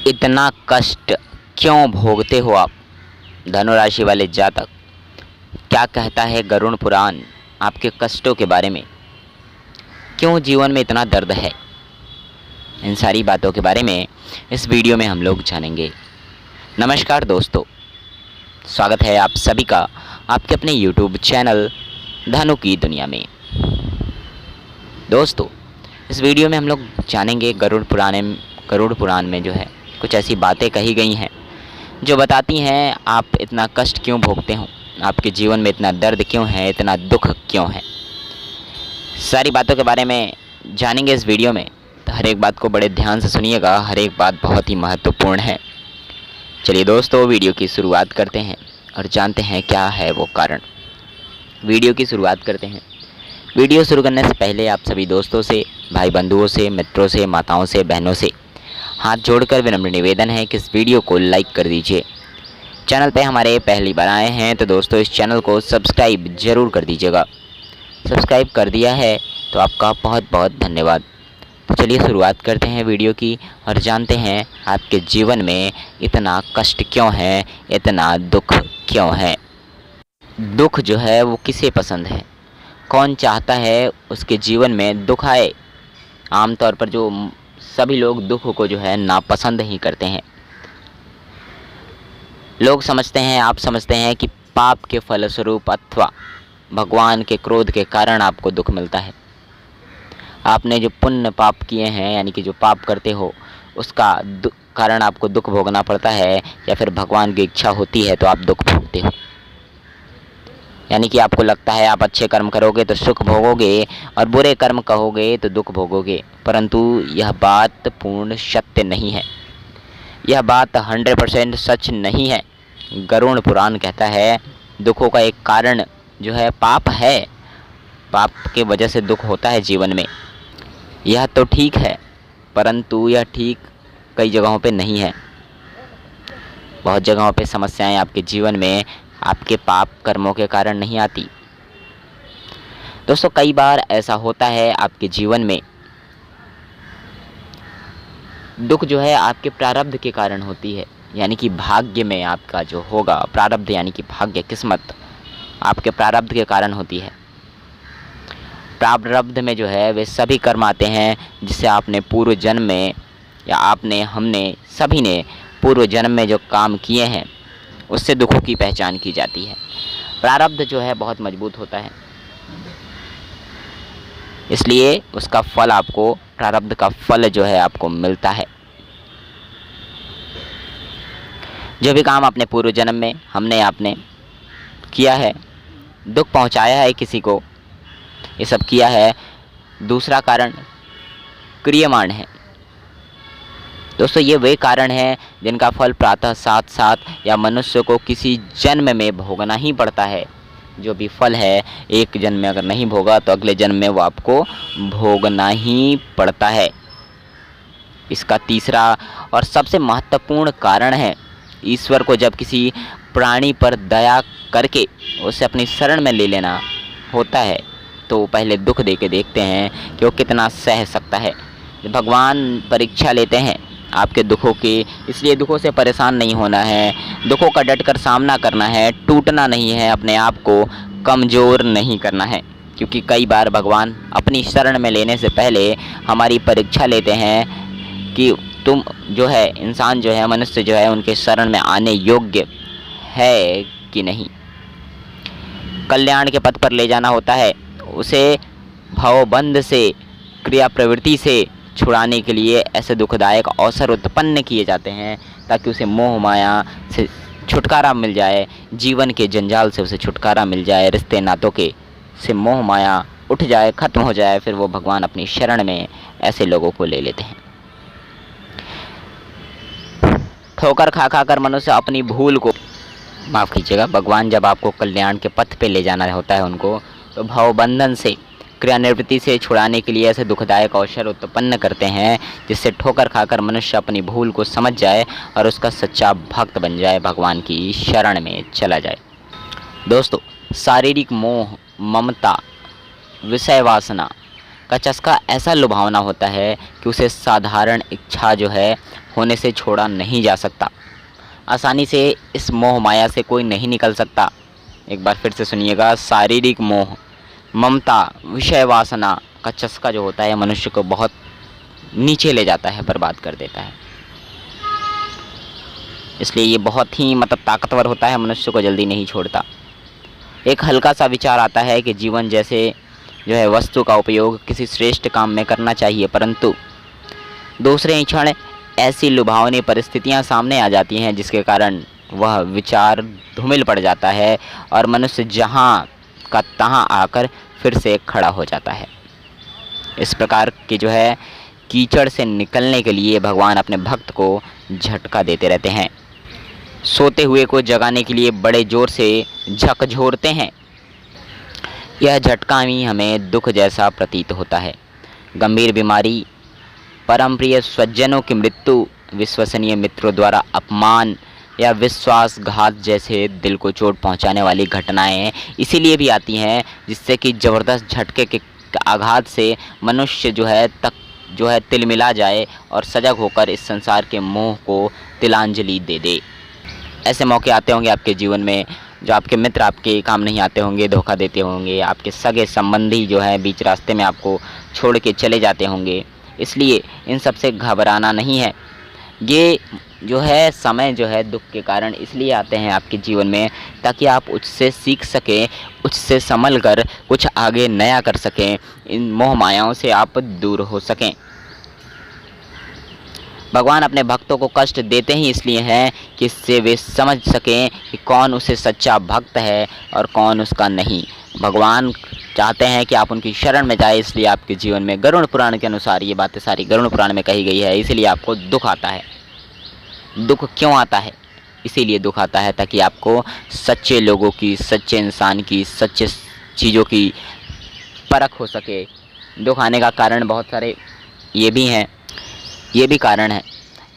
इतना कष्ट क्यों भोगते हो आप? धनु राशि वाले जातक, क्या कहता है गरुड़ पुराण आपके कष्टों के बारे में? क्यों जीवन में इतना दर्द है? इन सारी बातों के बारे में इस वीडियो में हम लोग जानेंगे। नमस्कार दोस्तों, स्वागत है आप सभी का आपके अपने YouTube चैनल धनु की दुनिया में। दोस्तों, इस वीडियो में हम लोग जानेंगे गरुड़ पुराण में जो है कुछ ऐसी बातें कही गई हैं जो बताती हैं आप इतना कष्ट क्यों भोगते हो, आपके जीवन में इतना दर्द क्यों है, इतना दुख क्यों है। सारी बातों के बारे में जानेंगे इस वीडियो में, तो हर एक बात को बड़े ध्यान से सुनिएगा, हर एक बात बहुत ही महत्वपूर्ण है। चलिए दोस्तों, वीडियो की शुरुआत करते हैं और जानते हैं क्या है वो कारण। वीडियो की शुरुआत करते हैं। वीडियो शुरू करने से पहले आप सभी दोस्तों से, भाई बंधुओं से, मित्रों से, माताओं से, बहनों से हाथ जोड़कर विनम्र निवेदन है कि इस वीडियो को लाइक कर दीजिए। चैनल पे हमारे पहली बार आए हैं तो दोस्तों इस चैनल को सब्सक्राइब ज़रूर कर दीजिएगा। सब्सक्राइब कर दिया है तो आपका बहुत बहुत धन्यवाद। तो चलिए शुरुआत करते हैं वीडियो की और जानते हैं आपके जीवन में इतना कष्ट क्यों है, इतना दुख क्यों है। दुख जो है वो किसे पसंद है? कौन चाहता है उसके जीवन में दुख आए? आमतौर पर जो सभी लोग दुख को जो है नापसंद ही करते हैं। लोग समझते हैं, आप समझते हैं कि पाप के फलस्वरूप अथवा भगवान के क्रोध के कारण आपको दुख मिलता है। आपने जो पुण्य पाप किए हैं, यानी कि जो पाप करते हो, उसका कारण आपको दुख भोगना पड़ता है, या फिर भगवान की इच्छा होती है तो आप दुख भोगते हो। यानी कि आपको लगता है आप अच्छे कर्म करोगे तो सुख भोगोगे और बुरे कर्म करोगे तो दुख भोगोगे, परंतु यह बात पूर्ण सत्य नहीं है। यह बात 100% सच नहीं है। गरुड़ पुराण कहता है दुखों का एक कारण जो है पाप है। पाप के वजह से दुख होता है जीवन में। यह तो ठीक है, परंतु यह ठीक कई जगहों पे नहीं है। बहुत जगहों पे समस्याएं आपके जीवन में आपके पाप कर्मों के कारण नहीं आती। दोस्तों, कई बार ऐसा होता है आपके जीवन में दुख जो है आपके प्रारब्ध के कारण होती है। यानी कि भाग्य में आपका जो होगा, प्रारब्ध यानी कि भाग्य, किस्मत आपके प्रारब्ध के कारण होती है। प्रारब्ध में जो है वे सभी कर्म आते हैं जिससे आपने पूर्व जन्म में, या हमने सभी ने पूर्व जन्म में जो काम किए हैं उससे दुखों की पहचान की जाती है। प्रारब्ध जो है बहुत मजबूत होता है, इसलिए उसका फल आपको, प्रारब्ध का फल जो है आपको मिलता है। जो भी काम आपने पूर्व जन्म में आपने किया है, दुख पहुंचाया है किसी को, ये सब किया है। दूसरा कारण क्रियमाण है। दोस्तों, ये वे कारण हैं जिनका फल प्रातः साथ साथ या मनुष्य को किसी जन्म में भोगना ही पड़ता है। जो भी फल है एक जन्म में अगर नहीं भोगा तो अगले जन्म में वो आपको भोगना ही पड़ता है। इसका तीसरा और सबसे महत्वपूर्ण कारण है ईश्वर को जब किसी प्राणी पर दया करके उसे अपनी शरण में ले लेना होता है तो पहले दुख दे के देखते हैं कि वो कितना सह सकता है। भगवान परीक्षा लेते हैं आपके दुखों की, इसलिए दुखों से परेशान नहीं होना है, दुखों का डटकर सामना करना है, टूटना नहीं है, अपने आप को कमज़ोर नहीं करना है। क्योंकि कई बार भगवान अपनी शरण में लेने से पहले हमारी परीक्षा लेते हैं कि तुम जो है, इंसान जो है, मनुष्य जो है, उनके शरण में आने योग्य है कि नहीं। कल्याण के पथ पर ले जाना होता है, उसे भवबंध से, क्रिया प्रवृत्ति से छुड़ाने के लिए ऐसे दुखदायक अवसर उत्पन्न किए जाते हैं ताकि उसे मोह माया से छुटकारा मिल जाए, जीवन के जंजाल से उसे छुटकारा मिल जाए, रिश्ते नातों के से मोह माया उठ जाए, खत्म हो जाए। फिर वो भगवान अपनी शरण में ऐसे लोगों को ले लेते हैं। ठोकर खा खा कर मनुष्य अपनी भूल को, माफ़ कीजिएगा, भगवान जब आपको कल्याण के पथ पे ले जाना होता है उनको, तो भवबंधन से, क्रियानिवृत्ति से छुड़ाने के लिए ऐसे दुखदायक अवसर उत्पन्न करते हैं जिससे ठोकर खाकर मनुष्य अपनी भूल को समझ जाए और उसका सच्चा भक्त बन जाए, भगवान की शरण में चला जाए। दोस्तों, शारीरिक मोह, ममता, विषय वासना का चस्का ऐसा लुभावना होता है कि उसे साधारण इच्छा जो है होने से छोड़ा नहीं जा सकता। आसानी से इस मोह माया से कोई नहीं निकल सकता। एक बार फिर से सुनिएगा, शारीरिक मोह, ममता, विषय वासना का चस्का जो होता है मनुष्य को बहुत नीचे ले जाता है, बर्बाद कर देता है। इसलिए ये बहुत ही ताकतवर होता है, मनुष्य को जल्दी नहीं छोड़ता। एक हल्का सा विचार आता है कि जीवन जैसे जो है वस्तु का उपयोग किसी श्रेष्ठ काम में करना चाहिए, परंतु दूसरे ही क्षण ऐसी लुभावनी परिस्थितियां सामने आ जाती हैं जिसके कारण वह विचार धूमिल पड़ जाता है और मनुष्य जहां का तहां आकर फिर से खड़ा हो जाता है। इस प्रकार की जो है कीचड़ से निकलने के लिए भगवान अपने भक्त को झटका देते रहते हैं। सोते हुए को जगाने के लिए बड़े जोर से झकझोरते हैं। यह झटका ही हमें दुख जैसा प्रतीत होता है। गंभीर बीमारी, परम प्रिय स्वजनों की मृत्यु, विश्वसनीय मित्रों द्वारा अपमान या विश्वासघात जैसे दिल को चोट पहुंचाने वाली घटनाएं इसीलिए भी आती हैं जिससे कि ज़बरदस्त झटके के आघात से मनुष्य जो है तिलमिला जाए और सजग होकर इस संसार के मोह को तिलांजलि दे दे। ऐसे मौके आते होंगे आपके जीवन में, जो आपके मित्र आपके काम नहीं आते होंगे, धोखा देते होंगे, आपके सगे संबंधी जो है बीच रास्ते में आपको छोड़ के चले जाते होंगे। इसलिए इन सब से घबराना नहीं है। ये जो है समय जो है दुख के कारण इसलिए आते हैं आपके जीवन में ताकि आप उससे सीख सकें, उससे संभल कर कुछ आगे नया कर सकें, इन मोह मायाओं से आप दूर हो सकें। भगवान अपने भक्तों को कष्ट देते ही इसलिए हैं कि इससे वे समझ सकें कि कौन उसे सच्चा भक्त है और कौन उसका नहीं। भगवान चाहते हैं कि आप उनकी शरण में जाए, इसलिए आपके जीवन में गरुड़ पुराण के अनुसार ये बातें सारी गरुड़ पुराण में कही गई है। इसीलिए आपको दुख आता है। दुख क्यों आता है? इसीलिए दुख आता है ताकि आपको सच्चे लोगों की, सच्चे इंसान की, सच्चे चीज़ों की परख हो सके। दुख आने का कारण बहुत सारे ये भी कारण है।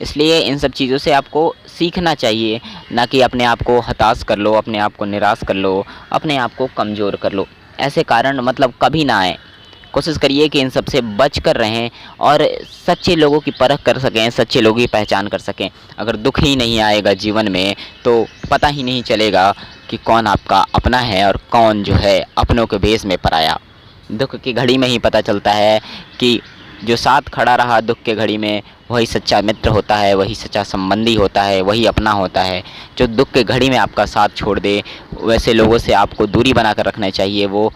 इसलिए इन सब चीज़ों से आपको सीखना चाहिए, ना कि अपने आप को हताश कर लो, अपने आप को निराश कर लो, अपने आप को कमज़ोर कर लो। ऐसे कारण कभी ना आए। कोशिश करिए कि इन सब से बच कर रहें और सच्चे लोगों की परख कर सकें, सच्चे लोगों की पहचान कर सकें। अगर दुख ही नहीं आएगा जीवन में तो पता ही नहीं चलेगा कि कौन आपका अपना है और कौन जो है अपनों के भेष में पराया। दुख की घड़ी में ही पता चलता है कि जो साथ खड़ा रहा दुख के घड़ी में वही सच्चा मित्र होता है, वही सच्चा संबंधी होता है, वही अपना होता है। जो दुख के घड़ी में आपका साथ छोड़ दे, वैसे लोगों से आपको दूरी बना कर रखना चाहिए। वो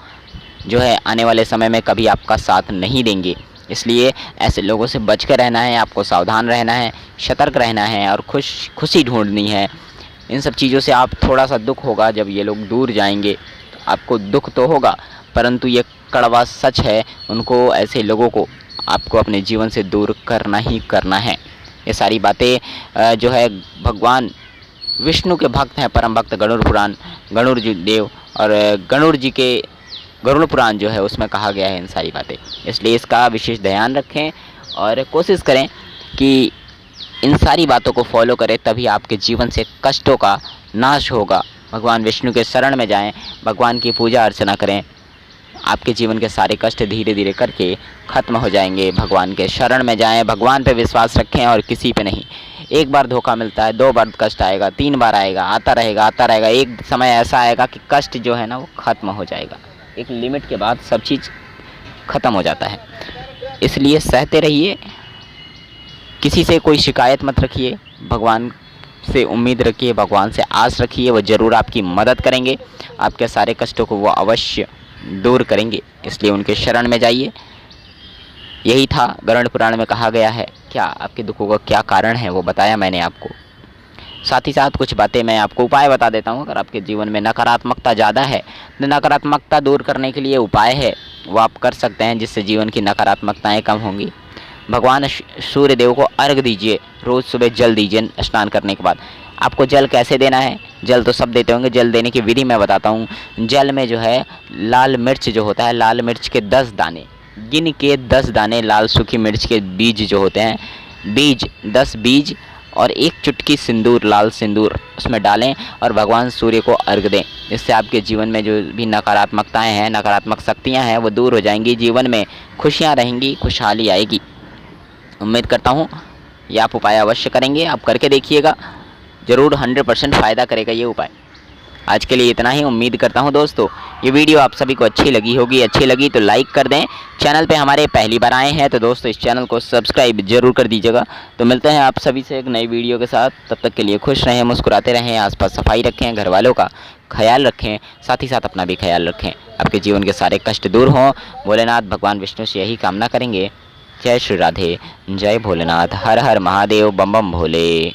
जो है आने वाले समय में कभी आपका साथ नहीं देंगे। इसलिए ऐसे लोगों से बच कर रहना है, आपको सावधान रहना है, सतर्क रहना है और खुशी ढूंढनी है। इन सब चीज़ों से आप थोड़ा सा दुख होगा जब ये लोग दूर जाएंगे, आपको दुख तो होगा, परंतु ये कड़वा सच है, उनको, ऐसे लोगों को आपको अपने जीवन से दूर करना ही करना है। ये सारी बातें जो है भगवान विष्णु के भक्त हैं, परम भक्त गणुड़ जी देव और गरुड़ पुराण जो है उसमें कहा गया है इन सारी बातें। इसलिए इसका विशेष ध्यान रखें और कोशिश करें कि इन सारी बातों को फॉलो करें, तभी आपके जीवन से कष्टों का नाश होगा। भगवान विष्णु के शरण में जाएं, भगवान की पूजा अर्चना करें, आपके जीवन के सारे कष्ट धीरे धीरे करके ख़त्म हो जाएंगे। भगवान के शरण में जाएं, भगवान पे विश्वास रखें और किसी पे नहीं। एक बार धोखा मिलता है, 2 बार कष्ट आएगा, 3 बार आएगा, आता रहेगा। एक समय ऐसा आएगा कि कष्ट जो है ना वो ख़त्म हो जाएगा। एक लिमिट के बाद सब चीज़ ख़त्म हो जाता है। इसलिए सहते रहिए, किसी से कोई शिकायत मत रखिए, भगवान से उम्मीद रखिए, भगवान से आस रखिए, वो ज़रूर आपकी मदद करेंगे, आपके सारे कष्टों को वो अवश्य दूर करेंगे। इसलिए उनके शरण में जाइए। यही था गरुड़ पुराण में कहा गया है। क्या आपके दुखों का क्या कारण है वो बताया मैंने आपको। साथ ही साथ कुछ बातें मैं आपको उपाय बता देता हूँ। अगर आपके जीवन में नकारात्मकता ज़्यादा है तो नकारात्मकता दूर करने के लिए उपाय है, वो आप कर सकते हैं, जिससे जीवन की नकारात्मकताएं कम होंगी। भगवान सूर्य देव को अर्घ दीजिए, रोज़ सुबह जल दीजिए स्नान करने के बाद। आपको जल कैसे देना है? जल तो सब देते होंगे, जल देने की विधि मैं बताता हूँ। जल में जो है लाल मिर्च जो होता है, लाल मिर्च के 10 दाने, गिन के 10 दाने लाल सूखी मिर्च के बीज जो होते हैं, 10 बीज और 1 चुटकी सिंदूर, लाल सिंदूर उसमें डालें और भगवान सूर्य को अर्घ दें। इससे आपके जीवन में जो भी नकारात्मकताएं हैं, नकारात्मक शक्तियां हैं, वो दूर हो जाएंगी। जीवन में खुशियां रहेंगी, खुशहाली आएगी। उम्मीद करता हूँ ये आप उपाय अवश्य करेंगे, आप करके देखिएगा, ज़रूर 100% फ़ायदा करेगा ये उपाय। आज के लिए इतना ही। उम्मीद करता हूँ दोस्तों ये वीडियो आप सभी को अच्छी लगी होगी। अच्छी लगी तो लाइक कर दें। चैनल पे हमारे पहली बार आए हैं तो दोस्तों इस चैनल को सब्सक्राइब जरूर कर दीजिएगा। तो मिलते हैं आप सभी से एक नई वीडियो के साथ। तब तक के लिए खुश रहें, मुस्कुराते रहें, आसपास सफाई रखें, घर वालों का ख्याल रखें, साथ ही साथ अपना भी ख्याल रखें। आपके जीवन के सारे कष्ट दूर हों, भोलेनाथ भगवान विष्णु से यही कामना करेंगे। जय श्री राधे, जय भोलेनाथ, हर हर महादेव, बम बम भोले।